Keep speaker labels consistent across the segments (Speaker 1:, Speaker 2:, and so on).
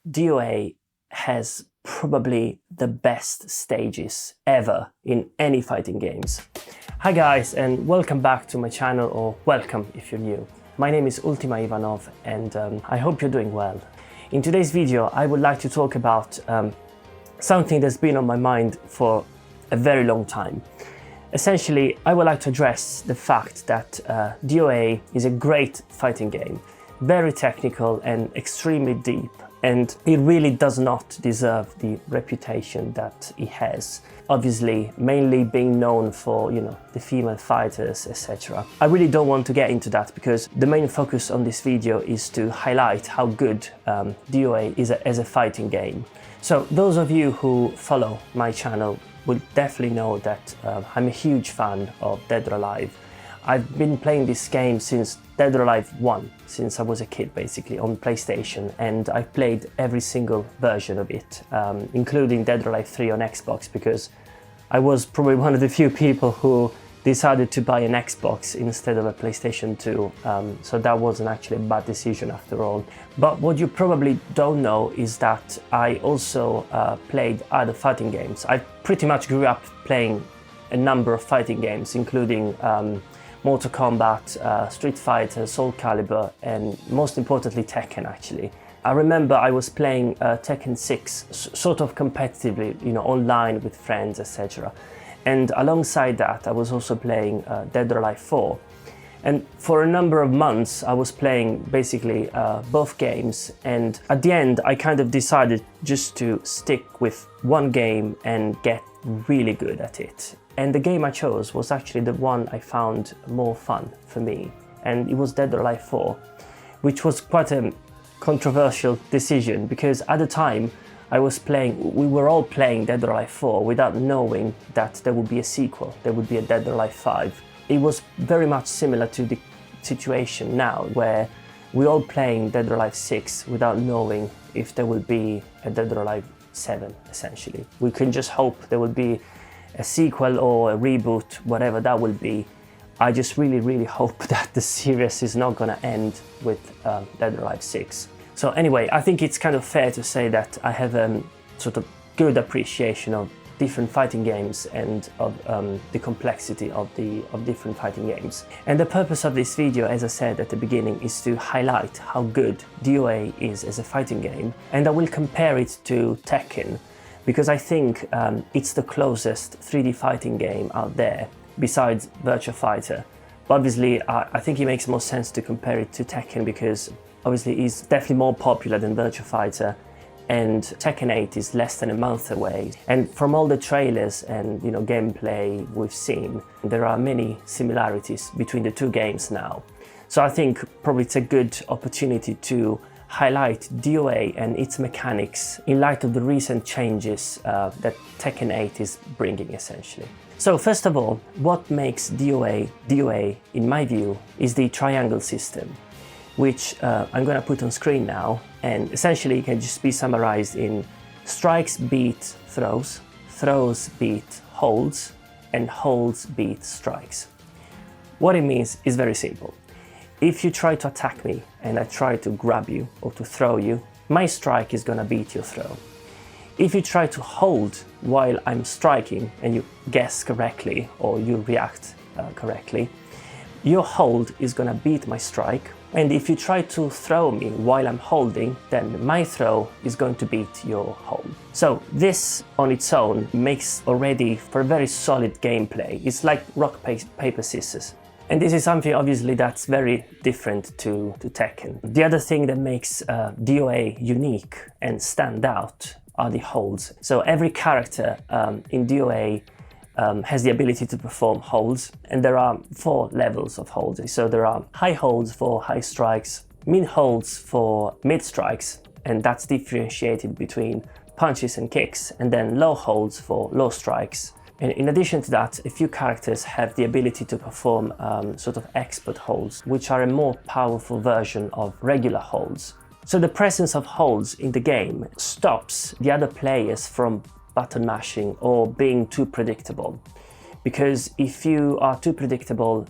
Speaker 1: DOA has probably the best stages ever in any fighting games. Hi guys, and welcome back to my channel, or welcome if you're new. My name is Ultima Ivanov and I hope you're doing well. In today's video I would like to talk about something that's been on my mind for a very long time. Essentially, I would like to address the fact that DOA is a great fighting game, very technical and extremely deep, and it really does not deserve the reputation that it has. Obviously, mainly being known for, the female fighters, etc. I really don't want to get into that because the main focus on this video is to highlight how good DOA is as a fighting game. So those of you who follow my channel will definitely know that I'm a huge fan of Dead or Alive. I've been playing this game since Dead or Alive 1, since I was a kid basically, on PlayStation, and I've played every single version of it, including Dead or Alive 3 on Xbox, because I was probably one of the few people who decided to buy an Xbox instead of a PlayStation 2, so that wasn't actually a bad decision after all. But what you probably don't know is that I also played other fighting games. I pretty much grew up playing a number of fighting games, including Mortal Kombat, Street Fighter, Soul Calibur, and most importantly Tekken actually. I remember I was playing Tekken 6 sort of competitively, online with friends, etc. And alongside that I was also playing Dead or Alive 4. And for a number of months I was playing basically both games, and at the end I kind of decided just to stick with one game and get really good at it. And the game I chose was actually the one I found more fun for me, and it was Dead or Alive 4, which was quite a controversial decision because at the time we were all playing Dead or Alive 4 without knowing that there would be a sequel, there would be a Dead or Alive 5. It was very much similar to the situation now, where we're all playing Dead or Alive 6 without knowing if there will be a Dead or Alive 7, essentially. We can just hope there will be a sequel or a reboot, whatever that will be. I just really hope that the series is not gonna end with Dead or Alive 6. So anyway, I think it's kind of fair to say that I have a sort of good appreciation of different fighting games and of the complexity of different fighting games. And the purpose of this video, as I said at the beginning, is to highlight how good DOA is as a fighting game, and I will compare it to Tekken, because I think it's the closest 3D fighting game out there, besides Virtua Fighter. But obviously, I think it makes more sense to compare it to Tekken because obviously it's definitely more popular than Virtua Fighter, and Tekken 8 is less than a month away. And from all the trailers and gameplay we've seen, there are many similarities between the two games now. So I think probably it's a good opportunity to highlight DOA and its mechanics in light of the recent changes that Tekken 8 is bringing, essentially. So first of all, what makes DOA in my view is the triangle system, which I'm going to put on screen now, and essentially it can just be summarized in strikes beat throws, throws beat holds, and holds beat strikes. What it means is very simple. If you try to attack me and I try to grab you or to throw you, my strike is gonna beat your throw. If you try to hold while I'm striking and you guess correctly or you react correctly, your hold is gonna beat my strike. And if you try to throw me while I'm holding, then my throw is going to beat your hold. So this on its own makes already for a very solid gameplay. It's like rock, paper, scissors. And this is something obviously that's very different to Tekken. The other thing that makes DOA unique and stand out are the holds. So every character in DOA has the ability to perform holds, and there are 4 levels of holds. So there are high holds for high strikes, mid holds for mid strikes, and that's differentiated between punches and kicks, and then low holds for low strikes. And in addition to that, a few characters have the ability to perform sort of expert holds, which are a more powerful version of regular holds. So the presence of holds in the game stops the other players from button mashing or being too predictable, because if you are too predictable,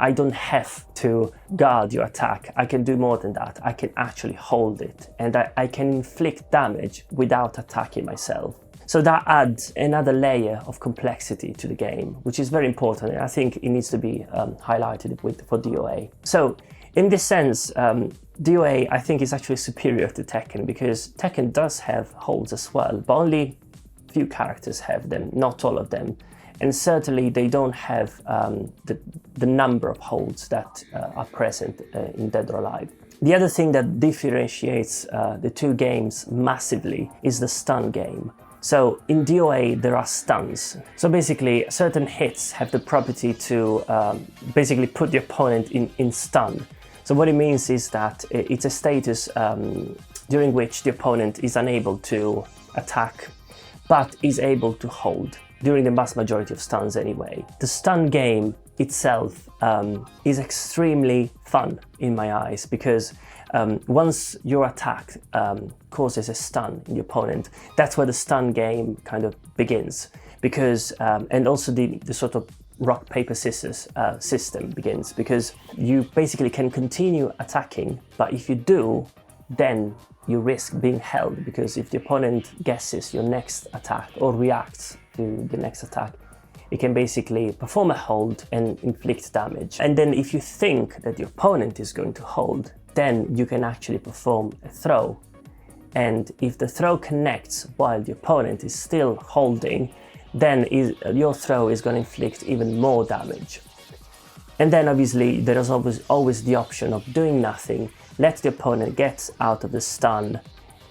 Speaker 1: I don't have to guard your attack. I can do more than that. I can actually hold it, and I can inflict damage without attacking myself. So that adds another layer of complexity to the game, which is very important, and I think it needs to be highlighted for DOA. So in this sense, DOA I think is actually superior to Tekken, because Tekken does have holds as well, but only few characters have them, not all of them. And certainly they don't have the number of holds that are present in Dead or Alive. The other thing that differentiates the two games massively is the stun game. So in DOA there are stuns. So basically certain hits have the property to basically put the opponent in stun. So what it means is that it's a status during which the opponent is unable to attack, but is able to hold, during the vast majority of stuns anyway. The stun game itself is extremely fun in my eyes, because once your attack causes a stun in the opponent, that's where the stun game kind of begins. Because and also the sort of rock, paper, scissors system begins, because you basically can continue attacking, but if you do, then you risk being held, because if the opponent guesses your next attack or reacts to the next attack, it can basically perform a hold and inflict damage. And then if you think that the opponent is going to hold, then you can actually perform a throw. And if the throw connects while the opponent is still holding, then your throw is going to inflict even more damage. And then obviously there is always the option of doing nothing, let the opponent get out of the stun,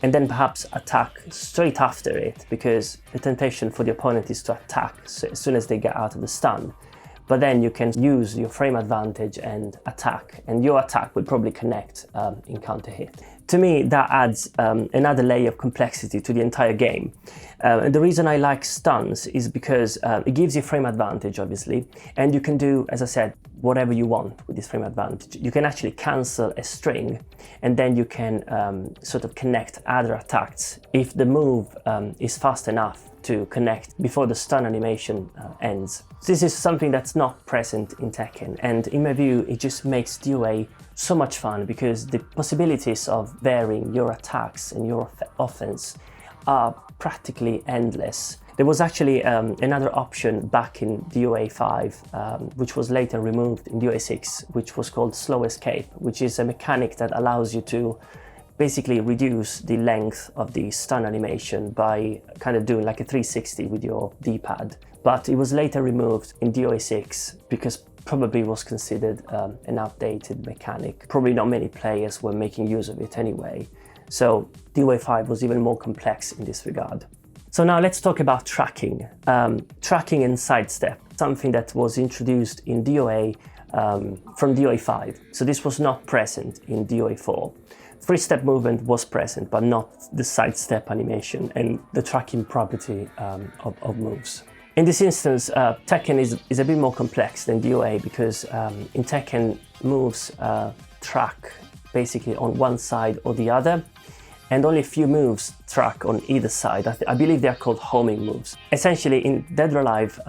Speaker 1: and then perhaps attack straight after it, because the temptation for the opponent is to attack as soon as they get out of the stun. But then you can use your frame advantage and attack, and your attack will probably connect in counter hit. To me, that adds another layer of complexity to the entire game. And the reason I like stuns is because it gives you frame advantage, obviously, and you can do, as I said, whatever you want with this frame advantage. You can actually cancel a string, and then you can sort of connect other attacks if the move is fast enough to connect before the stun animation ends. This is something that's not present in Tekken, and in my view it just makes DOA so much fun, because the possibilities of varying your attacks and your offense are practically endless. There was actually another option back in DOA 5, which was later removed in DOA 6, which was called Slow Escape, which is a mechanic that allows you to basically reduce the length of the stun animation by kind of doing like a 360 with your D-pad. But it was later removed in DOA 6 because probably was considered an outdated mechanic. Probably not many players were making use of it anyway. So DOA 5 was even more complex in this regard. So now let's talk about tracking. Tracking and sidestep, something that was introduced in DOA from DOA 5. So this was not present in DOA 4. Three-step movement was present, but not the sidestep animation and the tracking property of moves. In this instance, Tekken is a bit more complex than DOA, because in Tekken, moves track basically on one side or the other, and only a few moves track on either side. I believe they are called homing moves. Essentially, in Dead or Alive,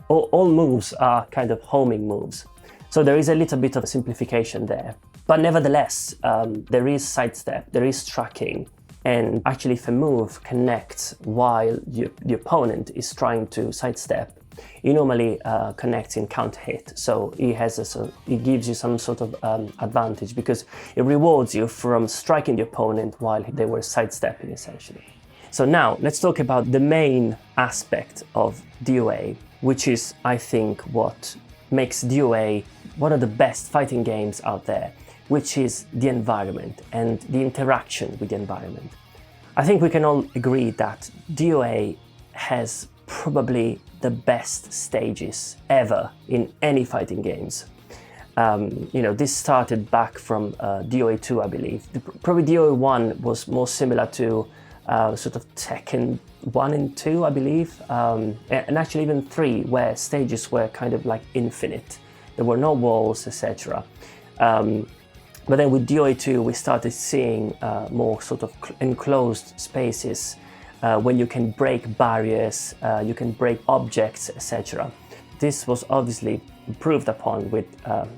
Speaker 1: all moves are kind of homing moves. So there is a little bit of simplification there. But nevertheless, there is sidestep, there is tracking, and actually if a move connects while the opponent is trying to sidestep, it normally connects in counter hit. So it gives you some sort of advantage, because it rewards you from striking the opponent while they were sidestepping, essentially. So now let's talk about the main aspect of DOA, which is, I think, what makes DOA one of the best fighting games out there, which is the environment and the interaction with the environment. I think we can all agree that DOA has probably the best stages ever in any fighting games. This started back from DOA 2, I believe. Probably DOA 1 was more similar to sort of Tekken 1 and 2, I believe, and actually even 3, where stages were kind of like infinite. There were no walls, etc. But then with DOA 2, we started seeing more sort of enclosed spaces when you can break barriers, you can break objects, etc. this was obviously improved upon with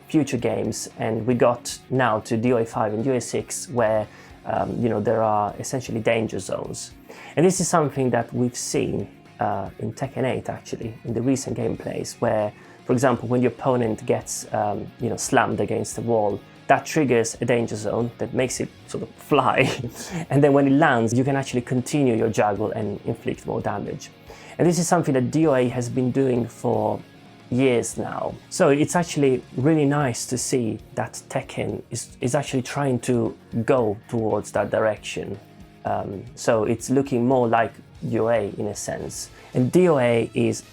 Speaker 1: future games, and we got now to DOA 5 and DOA 6 where there are essentially danger zones. And this is something that we've seen in Tekken 8 actually, in the recent gameplays, where, for example, when your opponent gets slammed against the wall, that triggers a danger zone that makes it sort of fly. And then when it lands, you can actually continue your juggle and inflict more damage. And this is something that DOA has been doing for years now. So it's actually really nice to see that Tekken is actually trying to go towards that direction. So it's looking more like DOA in a sense. And DOA is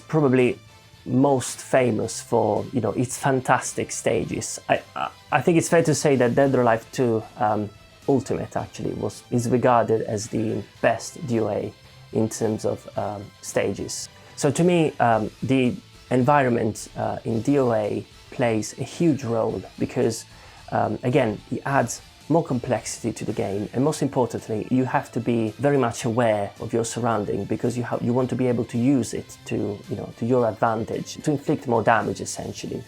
Speaker 1: probably most famous for its fantastic stages. I think it's fair to say that Dead or Alive 2 Ultimate actually is regarded as the best DOA in terms of stages. So to me, the environment in DOA plays a huge role because again, it adds more complexity to the game, and most importantly, you have to be very much aware of your surrounding because you want to be able to use it to your advantage, to inflict more damage essentially.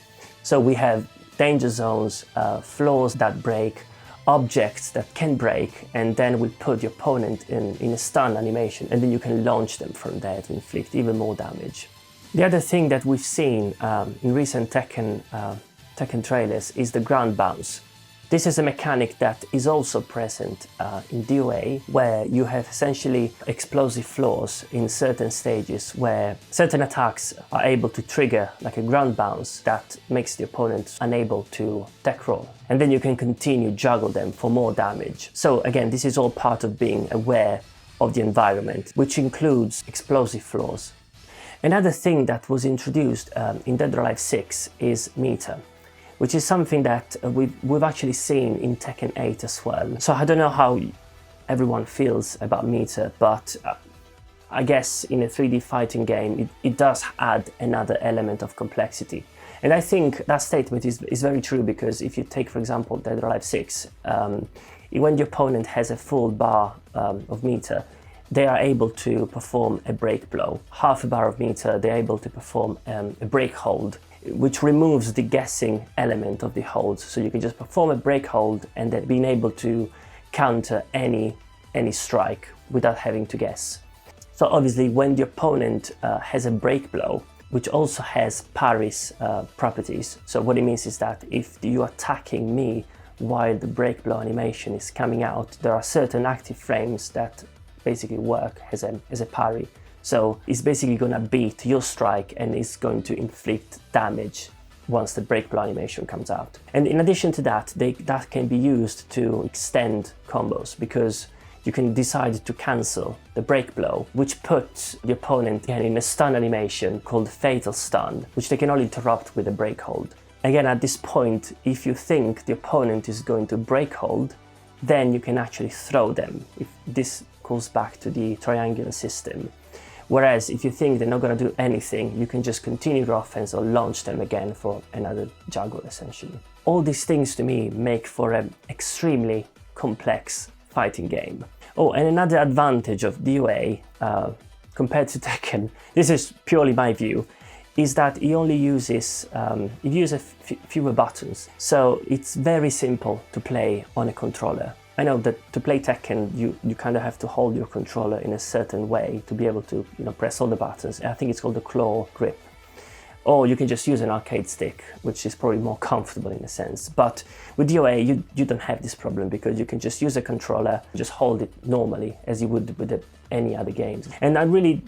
Speaker 1: So we have danger zones, floors that break, objects that can break, and then we put the opponent in a stun animation, and then you can launch them from there to inflict even more damage. The other thing that we've seen in recent Tekken trailers is the ground bounce. This is a mechanic that is also present in DOA, where you have essentially explosive floors in certain stages where certain attacks are able to trigger like a ground bounce that makes the opponent unable to tech roll. And then you can continue juggle them for more damage. So again, this is all part of being aware of the environment, which includes explosive floors. Another thing that was introduced in Dead or Alive 6 is meter, which is something that we've actually seen in Tekken 8 as well. So I don't know how everyone feels about meter, but I guess in a 3D fighting game, it does add another element of complexity. And I think that statement is very true because if you take, for example, Dead or Alive 6, when the opponent has a full bar of meter, they are able to perform a break blow. Half a bar of meter, they're able to perform a break hold, which removes the guessing element of the holds. So you can just perform a break hold and then being able to counter any strike without having to guess. So obviously when the opponent has a break blow, which also has parry's properties. So what it means is that if you're attacking me while the break blow animation is coming out, there are certain active frames that basically work as a parry. So it's basically going to beat your strike and it's going to inflict damage once the break blow animation comes out. And in addition to that, that can be used to extend combos because you can decide to cancel the break blow, which puts the opponent again in a stun animation called Fatal Stun, which they can only interrupt with a break hold. Again, at this point, if you think the opponent is going to break hold, then you can actually throw them. If this goes back to the triangular system. Whereas if you think they're not going to do anything, you can just continue your offense or launch them again for another juggle essentially. All these things to me make for an extremely complex fighting game. Oh, and another advantage of DOA compared to Tekken, this is purely my view, is that it only uses fewer buttons. So it's very simple to play on a controller. I know that to play Tekken, you kind of have to hold your controller in a certain way to be able to press all the buttons. I think it's called the claw grip. Or you can just use an arcade stick, which is probably more comfortable in a sense. But with DOA, you don't have this problem because you can just use a controller, just hold it normally as you would with any other games. And I really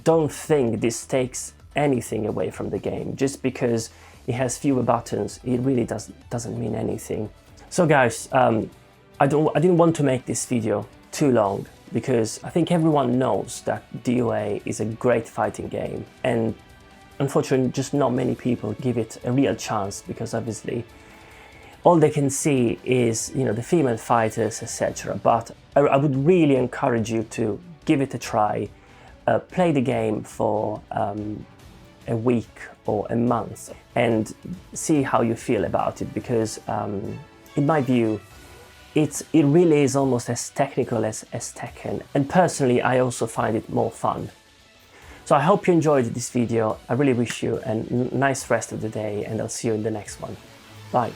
Speaker 1: don't think this takes anything away from the game. Just because it has fewer buttons, it really doesn't mean anything. So guys, I didn't want to make this video too long because I think everyone knows that DOA is a great fighting game, and unfortunately just not many people give it a real chance because obviously all they can see is the female fighters, etc. But I would really encourage you to give it a try, play the game for a week or a month and see how you feel about it because in my view it really is almost as technical as Tekken, and personally I also find it more fun. So I hope you enjoyed this video. I really wish you a nice rest of the day, and I'll see you in the next one. Bye.